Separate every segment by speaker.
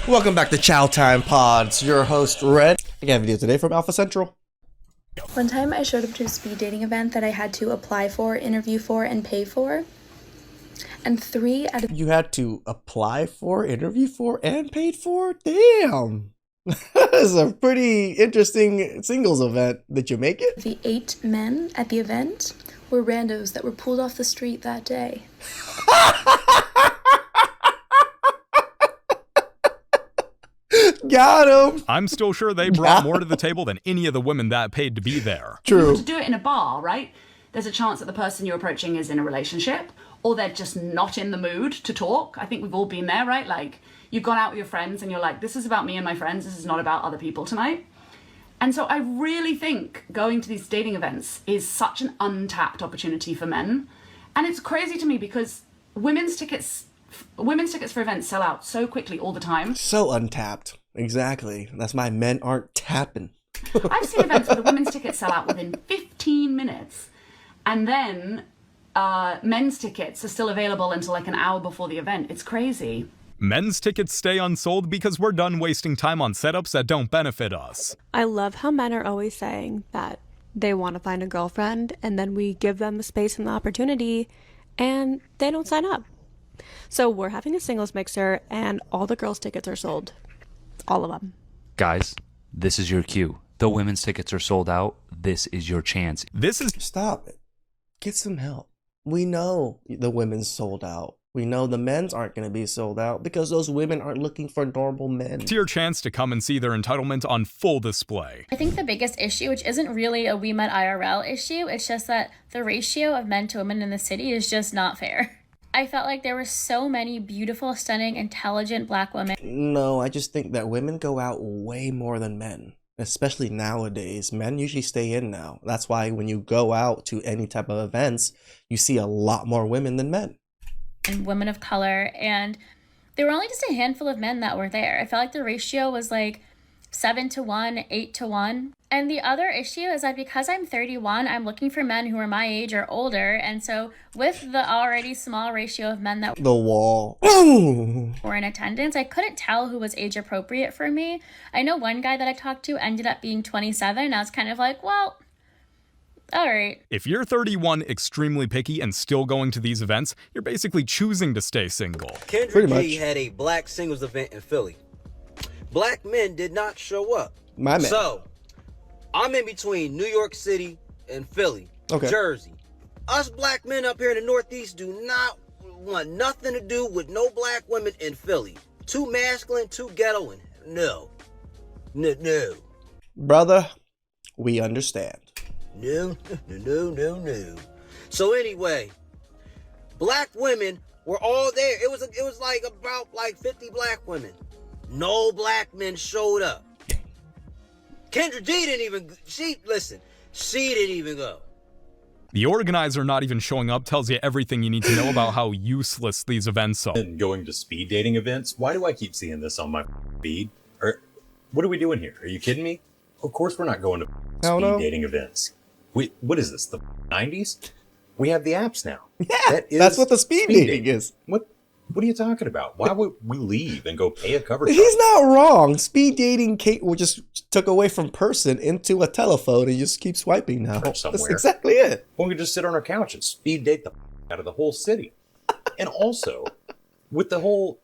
Speaker 1: Welcome back to Chow Time Pods. Your host, Red. I got a video today from Alpha Central.
Speaker 2: One time I showed up to a speed dating event that I had to apply for, interview for, and pay for. And 3 out of...
Speaker 1: You had to apply for, interview for, and paid for? Damn. That is a pretty interesting singles event. Did you make it?
Speaker 2: The 8 men at the event were randos that were pulled off the street that day.
Speaker 1: Got him.
Speaker 3: I'm still sure they brought more to the table than any of the women that paid to be there.
Speaker 1: True.
Speaker 4: To do it in a bar, right? There's a chance that the person you're approaching is in a relationship, or they're just not in the mood to talk. I think we've all been there, right? Like, you've gone out with your friends and you're like, this is about me and my friends. This is not about other people tonight. And so I really think going to these dating events is such an untapped opportunity for men. And it's crazy to me because women's tickets for events sell out so quickly all the time.
Speaker 1: So untapped. Exactly. That's why men aren't tapping.
Speaker 4: I've seen events where the women's tickets sell out within 15 minutes. And then men's tickets are still available until like an hour before the event. It's crazy.
Speaker 3: Men's tickets stay unsold because we're done wasting time on setups that don't benefit us.
Speaker 5: I love how men are always saying that they want to find a girlfriend, and then we give them the space and the opportunity, and they don't sign up. So we're having a singles mixer, and all the girls' tickets are sold. All of them.
Speaker 6: Guys, this is your cue. The women's tickets are sold out. This is your chance.
Speaker 1: Stop it. Get some help. We know the women's sold out. We know the men's aren't going to be sold out because those women aren't looking for normal men.
Speaker 3: It's your chance to come and see their entitlement on full display.
Speaker 7: I think the biggest issue, which isn't really a We Met IRL issue, it's just that the ratio of men to women in the city is just not fair. I felt like there were so many beautiful, stunning, intelligent black women.
Speaker 1: No, I just think that women go out way more than men. Especially nowadays. Men usually stay in now. That's why when you go out to any type of events, you see a lot more women than men.
Speaker 7: And women of color, and there were only just a handful of men that were there. I felt like the ratio was like 7-1, 8-1. And the other issue is that because I'm 31, I'm looking for men who are my age or older. And so with the already small ratio of men that
Speaker 1: the wall
Speaker 7: were in attendance, I couldn't tell who was age appropriate for me. I know one guy that I talked to ended up being 27. And I was kind of like, well, all right.
Speaker 3: If you're 31, extremely picky, and still going to these events, you're basically choosing to stay single.
Speaker 8: Kendrick G had a black singles event in Philly. Black men did not show up.
Speaker 1: My man.
Speaker 8: So, I'm in between New York City and Philly, Jersey. Us black men up here in the Northeast do not want nothing to do with no black women in Philly. Too masculine, too ghetto, and no.
Speaker 1: Brother, we understand.
Speaker 8: No. So anyway, black women were all there. It was like about 50 black women. No black men showed up. Kendra G didn't even, she didn't even go.
Speaker 3: The organizer not even showing up tells you everything you need to know about how useless these events are.
Speaker 9: And going to speed dating events? Why do I keep seeing this on my feed? Or what are we doing here? Are you kidding me? Of course we're not going to speed dating events. What is this, the 90s? We have the apps now.
Speaker 1: Yeah, that's what the speed dating is.
Speaker 9: What are you talking about? Why would we leave and go pay a cover charge?
Speaker 1: He's not wrong. Speed dating just took away from person into a telephone and just keep swiping now. That's exactly it.
Speaker 9: Well, we could just sit on our couch and speed date the out of the whole city. And also, with the whole,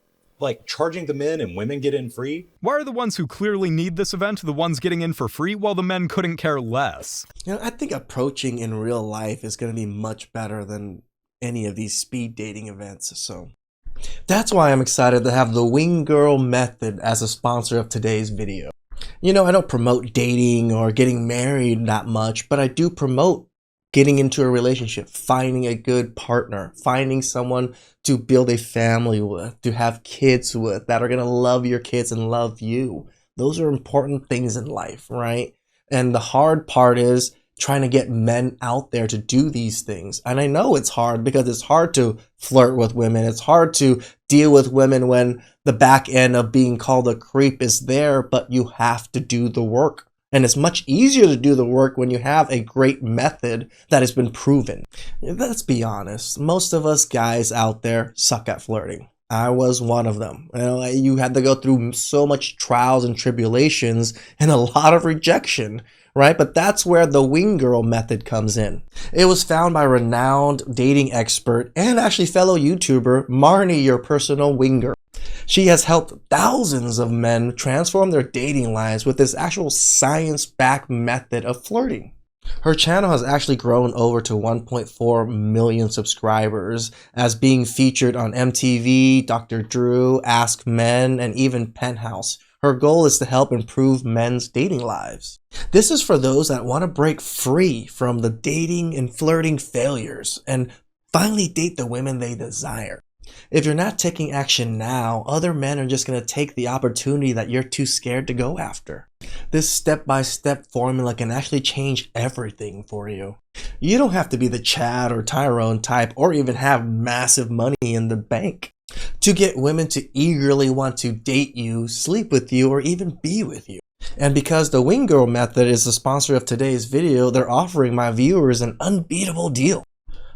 Speaker 9: charging the men and women get in free.
Speaker 3: Why are the ones who clearly need this event the ones getting in for free while the men couldn't care less?
Speaker 1: I think approaching in real life is going to be much better than any of these speed dating events, so... That's why I'm excited to have the Wing Girl Method as a sponsor of today's video. I don't promote dating or getting married that much, but I do promote getting into a relationship, finding a good partner, finding someone to build a family with, to have kids with, that are going to love your kids and love you. Those are important things in life, right? And the hard part is trying to get men out there to do these things. And I know it's hard because it's hard to flirt with women. It's hard to deal with women when the back end of being called a creep is there, but you have to do the work. And it's much easier to do the work when you have a great method that has been proven. Let's be honest. Most of us guys out there suck at flirting. I was one of them. You know, you had to go through so much trials and tribulations and a lot of rejection, right? But that's where the wing girl method comes in. It was found by renowned dating expert and actually fellow YouTuber Marnie, your personal wing girl. She has helped thousands of men transform their dating lives with this actual science-backed method of flirting. Her channel has actually grown over to 1.4 million subscribers, as being featured on MTV, Dr. Drew, Ask Men, and even Penthouse. Her goal is to help improve men's dating lives. This is for those that want to break free from the dating and flirting failures and finally date the women they desire. If you're not taking action now, other men are just going to take the opportunity that you're too scared to go after. This step-by-step formula can actually change everything for you. You don't have to be the Chad or Tyrone type or even have massive money in the bank to get women to eagerly want to date you, sleep with you, or even be with you. And because the Wing Girl method is the sponsor of today's video, they're offering my viewers an unbeatable deal.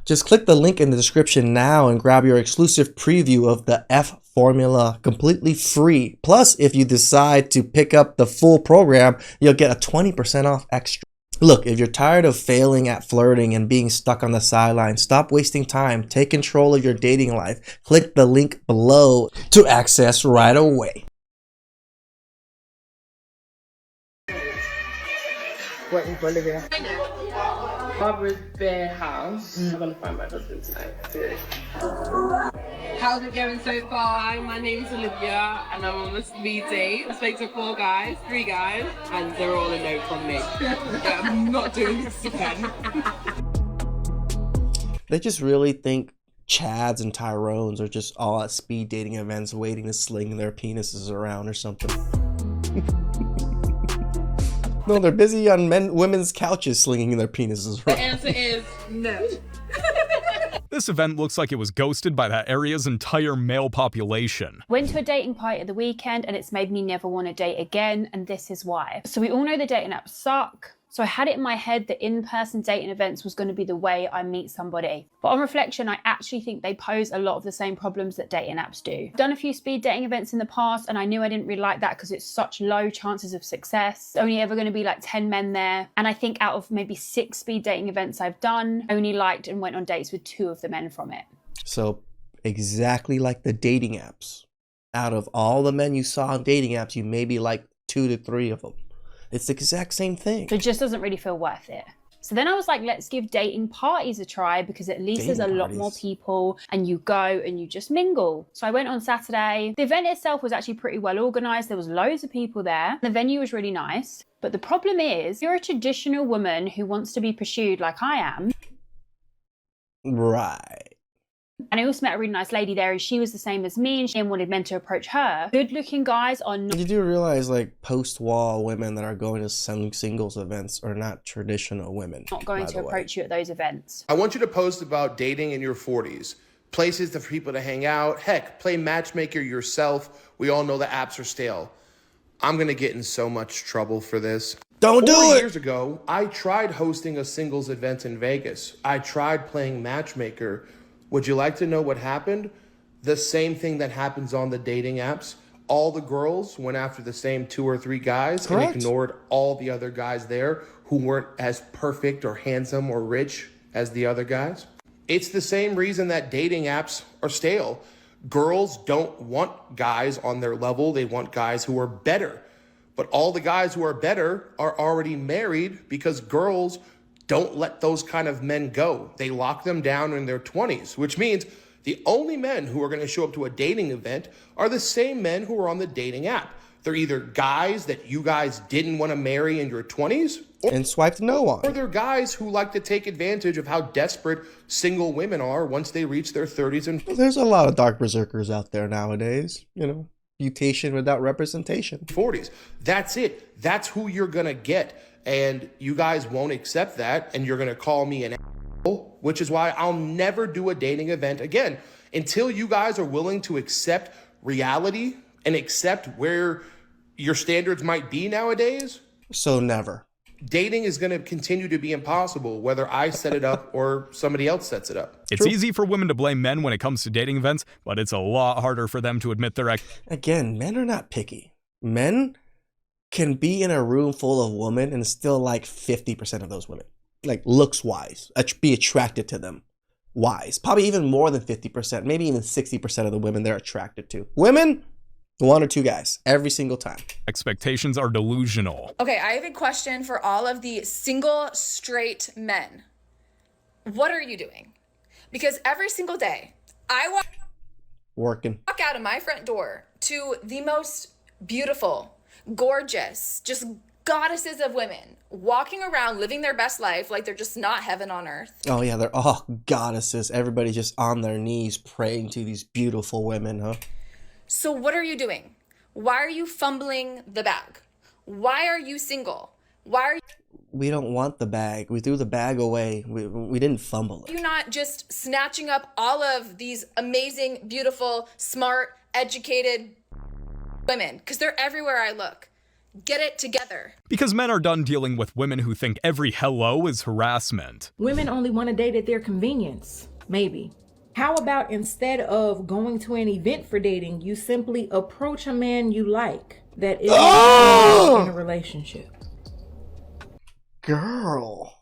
Speaker 1: Just click the link in the description now and grab your exclusive preview of the F formula completely free. Plus, if you decide to pick up the full program, you'll get a 20% off extra. Look, if you're tired of failing at flirting and being stuck on the sidelines, stop wasting time. Take control of your dating life. Click the link below to access right away.
Speaker 10: Waiting for Olivia. Barbara's Bear House. I'm gonna find my husband tonight. How's it going so far? Hi, my name's Olivia and I'm on a speed date. I spoke to 4 guys, 3 guys, and they're all a no from me. Yeah, I'm not doing this again.
Speaker 1: They just really think Chads and Tyrones are just all at speed dating events waiting to sling their penises around or something. No, they're busy on women's couches slinging their penises around.
Speaker 10: The answer is no.
Speaker 3: This event looks like it was ghosted by that area's entire male population.
Speaker 11: Went to a dating party at the weekend and it's made me never want to date again, and this is why. So we all know the dating apps suck. So I had it in my head that in-person dating events was going to be the way I meet somebody. But on reflection, I actually think they pose a lot of the same problems that dating apps do. I've done a few speed dating events in the past and I knew I didn't really like that because it's such low chances of success. Only ever going to be like 10 men there. And I think out of maybe 6 speed dating events I've done, I only liked and went on dates with 2 of the men from it.
Speaker 1: So exactly like the dating apps. Out of all the men you saw on dating apps, you maybe like 2 to 3 of them. It's the exact same thing.
Speaker 11: So it just doesn't really feel worth it. So then I was like, let's give dating parties a try because at least there's a lot more people and you go and you just mingle. So I went on Saturday. The event itself was actually pretty well organized. There was loads of people there. The venue was really nice. But the problem is, you're a traditional woman who wants to be pursued like I am.
Speaker 1: Right.
Speaker 11: And I also met a really nice lady there and she was the same as me and she wanted men to approach her. Good looking guys are not...
Speaker 1: You do realize like post-wall women that are going to singles events are not traditional women.
Speaker 11: Not going to approach you at those events.
Speaker 12: I want you to post about dating in your 40s. Places for people to hang out. Heck, play matchmaker yourself. We all know the apps are stale. I'm going to get in so much trouble for this.
Speaker 1: Don't do it!
Speaker 12: 4 years ago, I tried hosting a singles event in Vegas. I tried playing matchmaker. Would you like to know what happened? The same thing that happens on the dating apps. All the girls went after the same 2 or 3 guys. Correct. And ignored all the other guys there who weren't as perfect or handsome or rich as the other guys. It's the same reason that dating apps are stale. Girls don't want guys on their level. They want guys who are better. But all the guys who are better are already married because girls don't let those kind of men go. They lock them down in their 20s, which means the only men who are going to show up to a dating event are the same men who are on the dating app. They're either guys that you guys didn't want to marry in your 20s
Speaker 1: and swiped no on.
Speaker 12: Or they're guys who like to take advantage of how desperate single women are once they reach their 30s and 40s.
Speaker 1: There's a lot of dark berserkers out there nowadays, you know, mutation without representation.
Speaker 12: 40s. That's it. That's who you're going to get. And you guys won't accept that, and you're going to call me an asshole, which is why I'll never do a dating event again until you guys are willing to accept reality and accept where your standards might be nowadays.
Speaker 1: So never.
Speaker 12: dating is going to continue to be impossible, whether I set it up or somebody else sets it up.
Speaker 3: It's easy for women to blame men when it comes to dating events, but it's a lot harder for them to admit their
Speaker 1: Again, men are not picky. Men can be in a room full of women and still like 50% of those women. Like looks wise, be attracted to them wise. Probably even more than 50%, maybe even 60% of the women they're attracted to. Women, one or two guys every single time.
Speaker 3: expectations are delusional.
Speaker 2: Okay, I have a question for all of the single straight men. What are you doing? Because every single day I walk out of my front door to the most beautiful, gorgeous, just goddesses of women walking around living their best life like they're just not heaven on earth.
Speaker 1: Oh yeah, they're all goddesses. Everybody just on their knees praying to these beautiful women, huh?
Speaker 2: So what are you doing? Why are you fumbling the bag? Why are you single? Why are
Speaker 1: We don't want the bag. We threw the bag away. We didn't fumble it.
Speaker 2: you not just snatching up all of these amazing, beautiful, smart, educated women? Because they're everywhere I look. Get it together.
Speaker 3: Because men are done dealing with women who think every hello is harassment.
Speaker 13: Women only want to date at their convenience, maybe. How about instead of going to an event for dating, you simply approach a man you like that is in a relationship?
Speaker 1: Girl.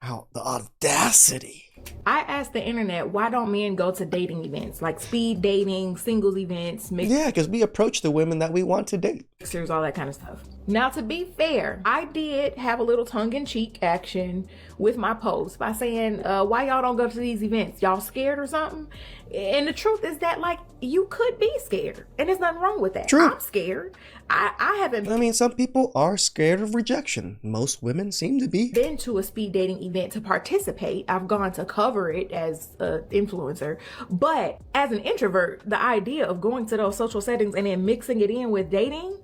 Speaker 1: Wow, the audacity.
Speaker 13: I asked the internet, why don't men go to dating events like speed dating, singles events,
Speaker 1: Yeah, because we approach the women that we want to date.
Speaker 13: mixers, all that kind of stuff. Now, to be fair, I did have a little tongue-in-cheek action with my post by saying, why y'all don't go to these events? Y'all scared or something? And the truth is that, like, you could be scared. And there's nothing wrong with that.
Speaker 1: True.
Speaker 13: I'm scared. I haven't
Speaker 1: I mean, some people are scared of rejection. Most women seem to be.
Speaker 13: been to a speed dating event to participate. I've gone to cover it as an influencer. But as an introvert, the idea of going to those social settings and then mixing it in with dating,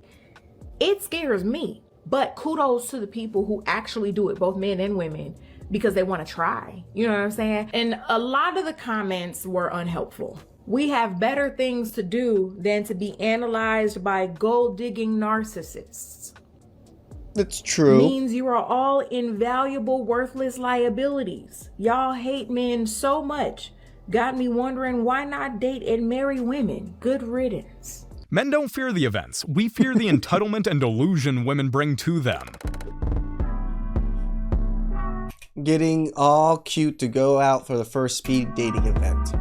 Speaker 13: it scares me. But kudos to the people who actually do it, both men and women, because they want to try. You know what I'm saying? And a lot of the comments were unhelpful. We have better things to do than to be analyzed by gold-digging narcissists.
Speaker 1: It's true.
Speaker 13: Means you are all invaluable, worthless liabilities. Y'all hate men so much. Got me wondering, why not date and marry women? Good riddance.
Speaker 3: Men don't fear the events. We fear the entitlement and delusion women bring to them.
Speaker 1: Getting all cute to go out for the first speed dating event.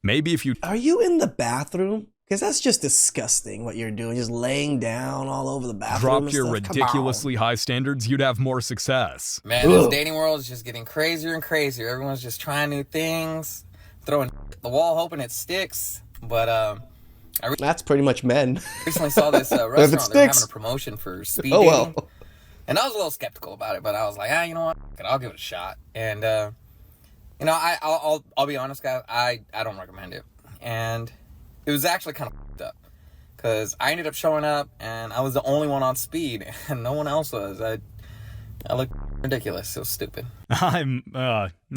Speaker 3: Maybe if you...
Speaker 1: Are you in the bathroom? Because that's just disgusting what you're doing. Just laying down all over the bathroom.
Speaker 3: drop
Speaker 1: and
Speaker 3: your
Speaker 1: stuff.
Speaker 3: ridiculously high standards, you'd have more success.
Speaker 14: Man, this dating world is just getting crazier and crazier. Everyone's just trying new things, throwing at the wall, hoping it sticks. But
Speaker 1: that's pretty much men.
Speaker 14: recently saw this restaurant. They were having a promotion for speed dating. And I was a little skeptical about it, but I was like, you know what? I'll give it a shot. And, you know, I'll be honest, guys. I don't recommend it. And it was actually kind of f***ed up. Because I ended up showing up, and I was the only one on speed, and no one else was. I looked ridiculous. It was stupid.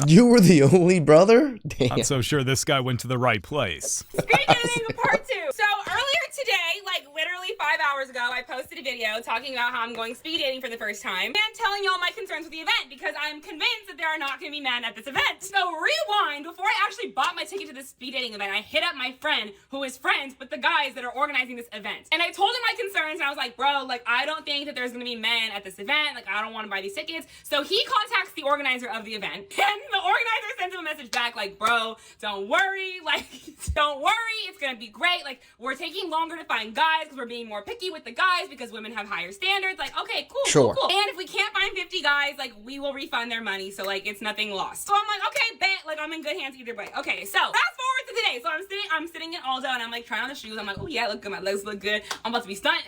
Speaker 1: You were the only brother? Damn.
Speaker 3: Not so sure this guy went to the right place.
Speaker 15: Speed dating part 2. So earlier today, like literally 5 hours ago, I posted a video talking about how I'm going speed dating for the first time and telling y'all my concerns with the event because I'm convinced that there are not going to be men at this event. So rewind, before I actually bought my ticket to this speed dating event, I hit up my friend who is friends with the guys that are organizing this event. And I told him my concerns and I was like, bro, like I don't think that there's going to be men at this event. Like I don't want to buy these tickets. So he contacts the organizer of the event and the organizer sends him a message back like, bro, don't worry. Like, don't worry. It's going to be great. Like we're taking longer to find guys because we're being more picky with the guys because women have higher standards. Like, okay, cool, cool. And if we can't find 50 guys, like we will refund their money. So like it's nothing lost. So I'm like, okay, bet. Like I'm in good hands either way. Okay, so fast forward to today. So I'm sitting in Aldo and I'm like trying on the shoes. I'm like, oh yeah, look good. My legs look good. I'm about to be stunning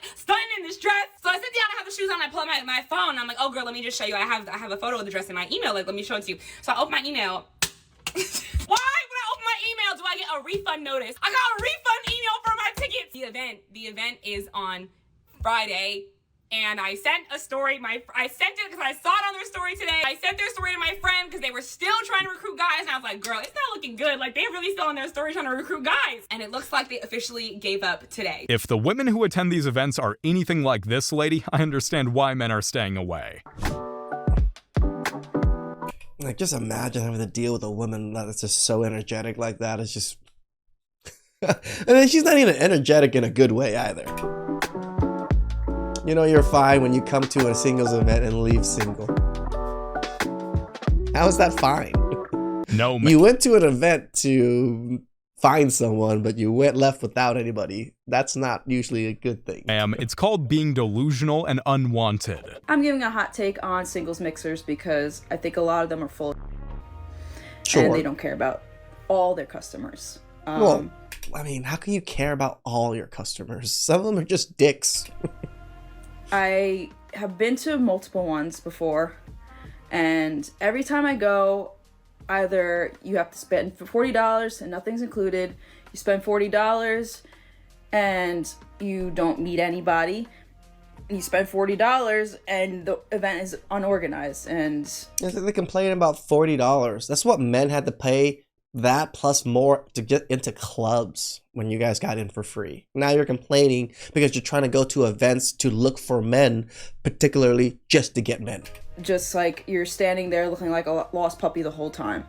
Speaker 15: in this dress. So I sit down, I have the shoes on, I pull out my phone. I'm like, oh girl, let me just show you. I have a photo of the dress in my email. Like, let me show it to you. So I open my email. Why, when I open my email, do I get a refund notice? I got a refund email for my tickets. The event is on Friday, And I sent a story, I sent it because I saw it on their story today. I sent their story to my friend because they were still trying to recruit guys. And I was like, girl, it's not looking good. Like, they're really still on their story trying to recruit guys. And it looks like they officially gave up today.
Speaker 3: If the women who attend these events are anything like this lady, I understand why men are staying away.
Speaker 1: Like, just imagine having to deal with a woman that's just so energetic like that. It's just... and then she's not even energetic in a good way either. You know you're fine when you come to a singles event and leave single. How is that fine?
Speaker 3: No, man.
Speaker 1: You went to an event to find someone, but you left without anybody. That's not usually a good thing.
Speaker 3: It's called being delusional and unwanted.
Speaker 16: I'm giving a hot take on singles mixers because I think a lot of them are full of
Speaker 1: Sure.
Speaker 16: and they don't care about all their customers.
Speaker 1: Well, I mean, how can you care about all your customers? Some of them are just dicks.
Speaker 16: I have been to multiple ones before, and every time I go, either you have to spend $40 and nothing's included, you spend $40 and you don't meet anybody, and you spend $40 and the event is unorganized. And
Speaker 1: they complain about $40. That's what men had to pay, that plus more to get into clubs when you guys got in for free. Now you're complaining because you're trying to go to events to look for men, particularly just to get men.
Speaker 16: Just like you're standing there looking like a lost puppy the whole time.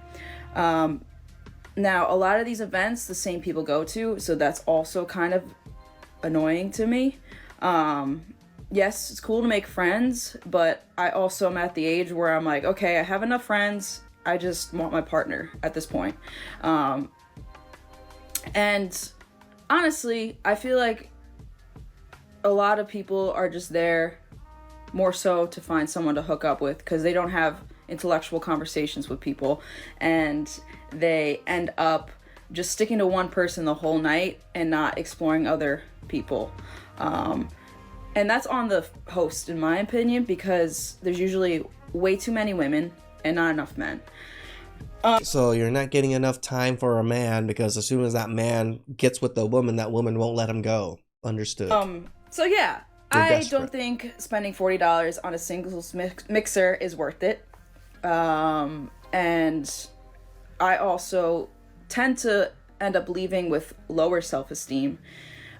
Speaker 16: Now, a lot of these events, the same people go to, so that's also kind of annoying to me. Yes, it's cool to make friends, but I also am at the age where I'm like, okay, I have enough friends. I just want my partner at this point. And honestly, I feel like a lot of people are just there more so to find someone to hook up with because they don't have intellectual conversations with people, and they end up just sticking to one person the whole night and not exploring other people. And that's on the host, in my opinion, because there's usually way too many women and not enough men.
Speaker 1: So you're not getting enough time for a man because as soon as that man gets with the woman, that woman won't let him go. Understood.
Speaker 16: So yeah,
Speaker 1: You're
Speaker 16: I
Speaker 1: desperate.
Speaker 16: don't think spending $40 on a singles mixer is worth it. And I also tend to end up leaving with lower self-esteem.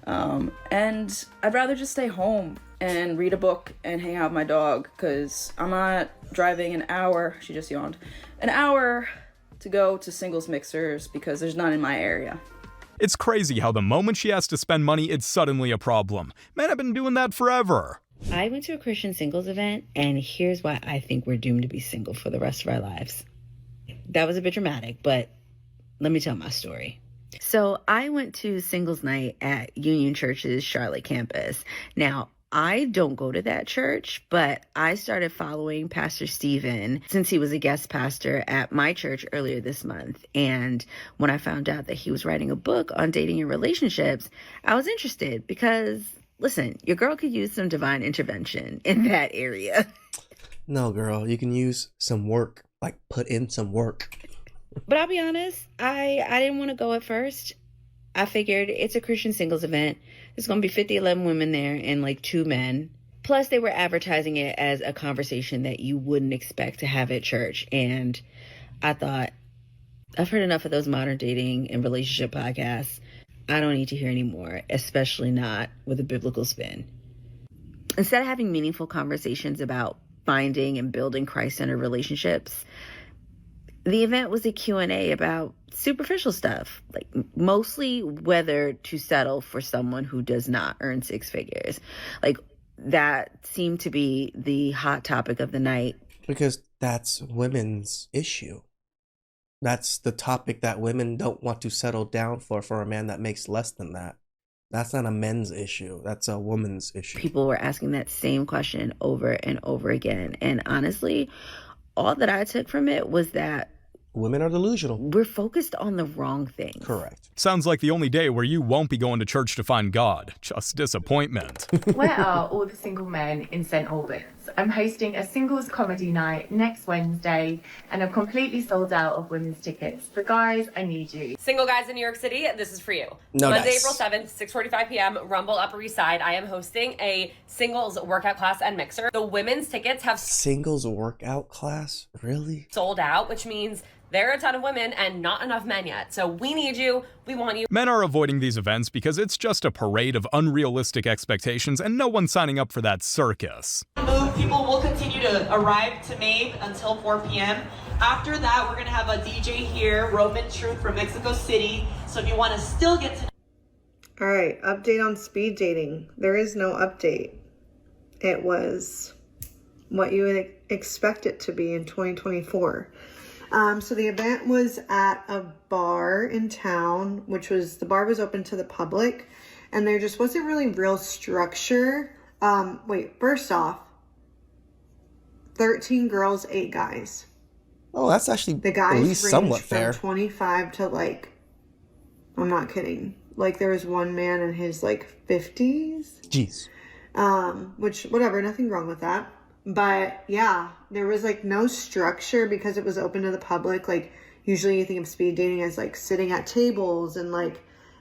Speaker 16: And I'd rather just stay home and read a book and hang out with my dog because I'm not driving an hour, she just yawned, an hour to go to singles mixers because there's none in my area.
Speaker 3: It's crazy how the moment she has to spend money, it's suddenly a problem. Men have been doing that forever.
Speaker 17: I went to a Christian singles event, and here's why I think we're doomed to be single for the rest of our lives. That was a bit dramatic, but let me tell my story. So I went to singles night at Union Church's Charlotte campus. Now, I don't go to that church, but I started following Pastor Stephen since he was a guest pastor at my church earlier this month. And when I found out that he was writing a book on dating and relationships, I was interested because, listen, your girl could use some divine intervention in that area.
Speaker 1: No, girl, you can use some work, like put in some work.
Speaker 17: But I'll be honest, I didn't want to go at first. I figured it's a Christian singles event. There's going to be 11 women there and like 2 men. Plus, they were advertising it as a conversation that you wouldn't expect to have at church. And I thought, I've heard enough of those modern dating and relationship podcasts. I don't need to hear any more, especially not with a biblical spin. Instead of having meaningful conversations about finding and building Christ-centered relationships, the event was a Q&A about superficial stuff, like mostly whether to settle for someone who does not earn 6 figures. Like that seemed to be the hot topic of the night.
Speaker 1: Because that's women's issue. That's the topic that women don't want to settle down for a man that makes less than that. That's not a men's issue. That's a woman's issue.
Speaker 17: People were asking that same question over and over again. And honestly, all that I took from it was that
Speaker 1: women are delusional.
Speaker 17: We're focused on the wrong things.
Speaker 1: Correct.
Speaker 3: Sounds like the only day where you won't be going to church to find God. Just disappointment.
Speaker 18: Where are all the single men in St Albans? I'm hosting a singles comedy night next Wednesday, and I'm completely sold out of women's tickets. So guys, I need you.
Speaker 19: Single guys in New York City, this is for you.
Speaker 1: No
Speaker 19: Monday,
Speaker 1: dice.
Speaker 19: April 7th, 6:45 p.m., Rumble Upper East Side. I am hosting a singles workout class and mixer. The women's tickets have
Speaker 1: Singles workout class? Really?
Speaker 19: sold out, which means there are a ton of women and not enough men yet. So we need you. We want you.
Speaker 3: Men are avoiding these events because it's just a parade of unrealistic expectations and no one's signing up for that circus.
Speaker 20: People will continue to arrive to Mabe until 4 p.m. After that, we're going to have a DJ here, Roman Truth from Mexico City. So if you want to still get to...
Speaker 21: All right, update on speed dating. There is no update. It was what you would expect it to be in 2024. So the event was at a bar in town, the bar was open to the public, and there just wasn't really real structure. First off, 13 girls, 8 guys.
Speaker 1: Oh, that's actually
Speaker 21: The guys
Speaker 1: at least
Speaker 21: ranged
Speaker 1: somewhat
Speaker 21: from
Speaker 1: fair.
Speaker 21: 25 to I'm not kidding. There was one man in his 50s.
Speaker 1: Jeez.
Speaker 21: Which, whatever, nothing wrong with that. But yeah, there was no structure because it was open to the public. Usually you think of speed dating as sitting at tables and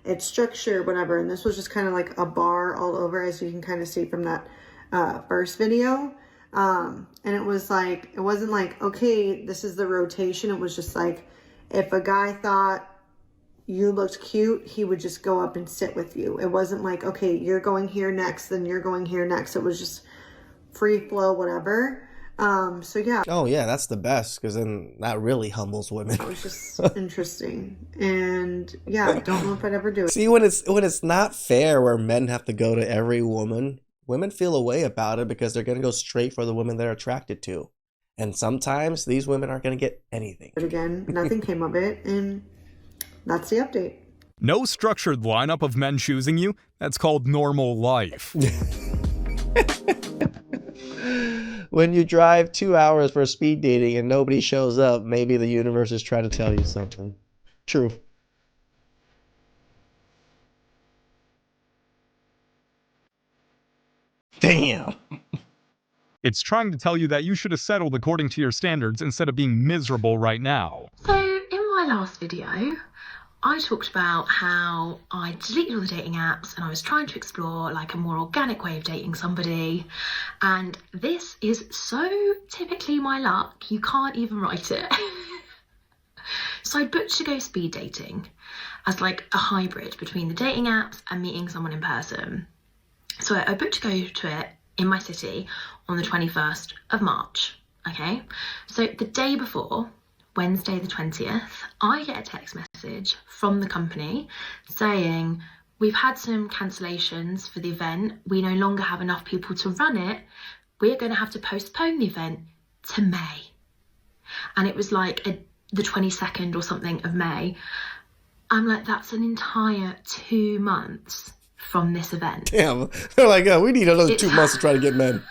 Speaker 21: it's structured, whatever. And this was just kind of a bar all over, as you can kind of see from that first video. And it was it wasn't okay, this is the rotation. It was just if a guy thought you looked cute, he would just go up and sit with you. It wasn't okay, you're going here next, then you're going here next. It was just free flow, whatever. So yeah.
Speaker 1: Oh yeah, that's the best, because then that really humbles women.
Speaker 21: It was just interesting. And yeah, I don't know if I'd ever do it.
Speaker 1: See, when it's not fair where men have to go to every woman, women feel a way about it because they're going to go straight for the women they're attracted to. And sometimes these women aren't going to get anything.
Speaker 21: But again, nothing came of it, and that's the update.
Speaker 3: No structured lineup of men choosing you. That's called normal life.
Speaker 1: When you drive 2 hours for speed dating and nobody shows up, maybe the universe is trying to tell you something. True. Damn.
Speaker 3: It's trying to tell you that you should have settled according to your standards instead of being miserable right now.
Speaker 22: So in my last video, I talked about how I deleted all the dating apps and I was trying to explore a more organic way of dating somebody. And this is so typically my luck, you can't even write it. So I booked to go speed dating as a hybrid between the dating apps and meeting someone in person. So I booked to go to it in my city on the 21st of March, okay? So the day before, Wednesday the 20th, I get a text message from the company saying, we've had some cancellations for the event. We no longer have enough people to run it. We're going to have to postpone the event to May. And it was the 22nd or something of May. I'm that's an entire 2 months from this event.
Speaker 1: Damn. They're we need another 2 months to try to get men.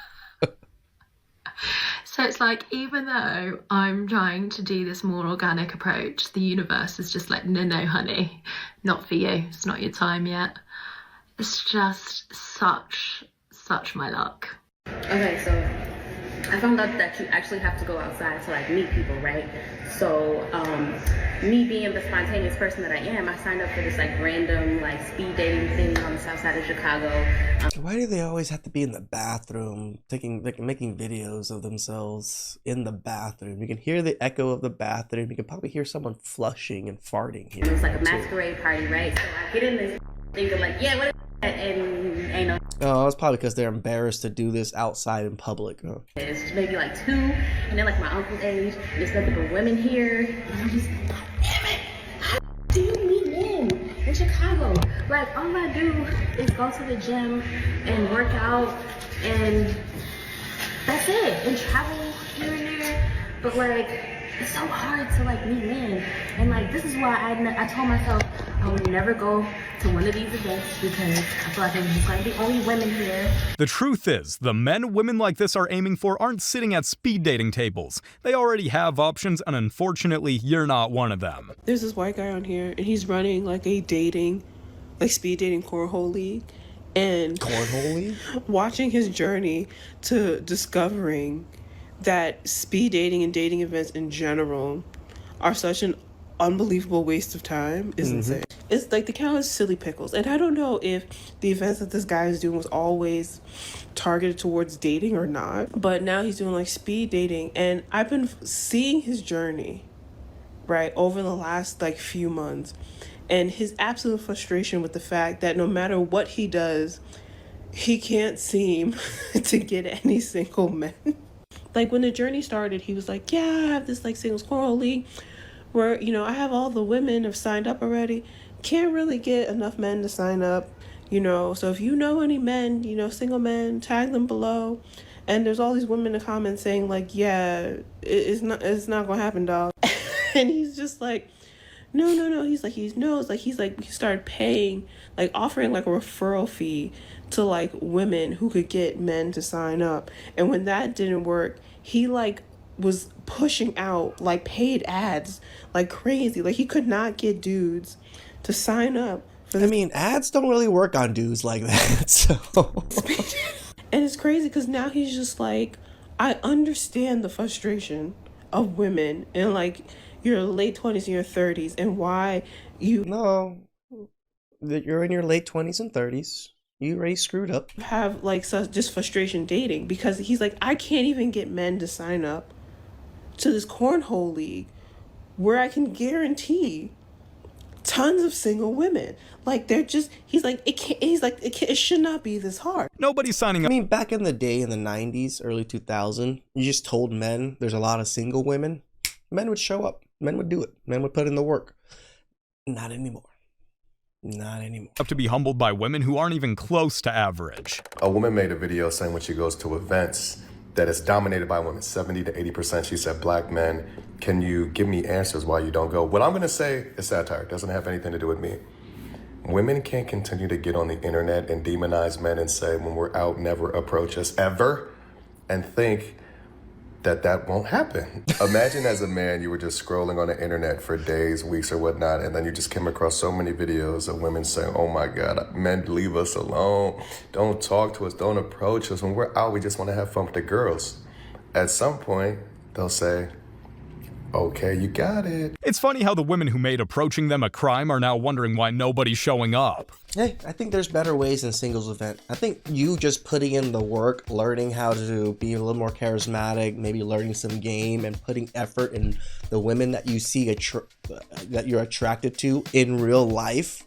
Speaker 22: So it's even though I'm trying to do this more organic approach, the universe is just no, honey, not for you. It's not your time yet. It's just such my luck.
Speaker 23: Okay, so I found out that you actually have to go outside to meet people, right? So me being the spontaneous person that I am, I signed up for this random speed dating thing on the south side of Chicago.
Speaker 1: Why do they always have to be in the bathroom, making videos of themselves in the bathroom? You can hear the echo of the bathroom. You can probably hear someone flushing and farting here.
Speaker 23: It was a masquerade party, right? So I get in this thinking yeah, what is that? And ain't no.
Speaker 1: Oh, it's probably because they're embarrassed to do this outside in public. Huh?
Speaker 23: It's maybe 2, and then my uncle's age. There's nothing but women here. And I'm just damn it! How do you meet men in Chicago? All I do is go to the gym and work out, and that's it. And travel here and there. But it's so hard to meet men. And this is why I told myself I would never go to one of these events because I feel there's going to be only women here.
Speaker 3: The truth is, the men women like this are aiming for aren't sitting at speed dating tables. They already have options, and unfortunately, you're not one of them.
Speaker 24: There's this white guy on here, and he's running a dating, speed dating cornhole league.
Speaker 10: And
Speaker 1: cornhole,
Speaker 10: watching his journey to discovering that speed dating and dating events in general are such an unbelievable waste of time is insane. It's like the count is silly pickles. And I don't know if the events that this guy is doing was always targeted towards dating or not, but now he's doing like speed dating. And I've been seeing his journey, right, over the last like few months, and his absolute frustration with the fact that no matter what he does, he can't seem to get any single men. Like when the journey started, he was like, yeah, I have this like singles cornhole league where, you know, I have all the women have signed up already. Can't really get enough men to sign up, you know. So if you know any men, you know, single men, tag them below. And there's all these women in the comments saying like, yeah, it's not gonna happen, dog. And he's just like, no. He started paying, like offering like a referral fee to like women who could get men to sign up. And when that didn't work, he like was pushing out like paid ads like crazy. Like he could not get dudes to sign up for this.
Speaker 1: I mean, ads don't really work on dudes like that, so.
Speaker 10: And it's crazy because now he's just like, I understand the frustration of women in like your late 20s and your 30s and why you
Speaker 1: you're in your late 20s and 30s. You already screwed up.
Speaker 10: Have like such just frustration dating, because he's like, I can't even get men to sign up to this cornhole league where I can guarantee tons of single women. Like they're just, it should not be this hard.
Speaker 3: Nobody's signing up.
Speaker 1: I mean, back in the day in the 90s, early 2000, you just told men there's a lot of single women. Men would show up. Men would do it. Men would put in the work. Not anymore. Not anymore.
Speaker 3: Have to be humbled by women who aren't even close to average.
Speaker 4: A woman made a video saying when she goes to events that it's dominated by women, 70 to 80%. She said, black men, can you give me answers why you don't go? What I'm going to say is satire. It doesn't have anything to do with me. Women can't continue to get on the internet and demonize men and say, when we're out, never approach us ever, and think that won't happen. Imagine as a man, you were just scrolling on the internet for days, weeks, or whatnot, and then you just came across so many videos of women saying, oh my God, men, leave us alone. Don't talk to us, don't approach us. When we're out, we just want to have fun with the girls. At some point, they'll say, okay, you got it.
Speaker 3: It's funny how the women who made approaching them a crime are now wondering why nobody's showing up.
Speaker 1: Hey, I think there's better ways than singles event. I think you just putting in the work, learning how to be a little more charismatic, maybe learning some game and putting effort in the women that you see that you're attracted to in real life,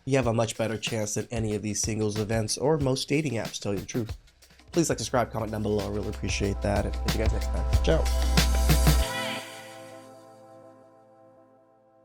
Speaker 1: you have a much better chance than any of these singles events or most dating apps, to tell you the truth. Please like, subscribe, comment down below. I really appreciate that. And see you guys next time. Ciao.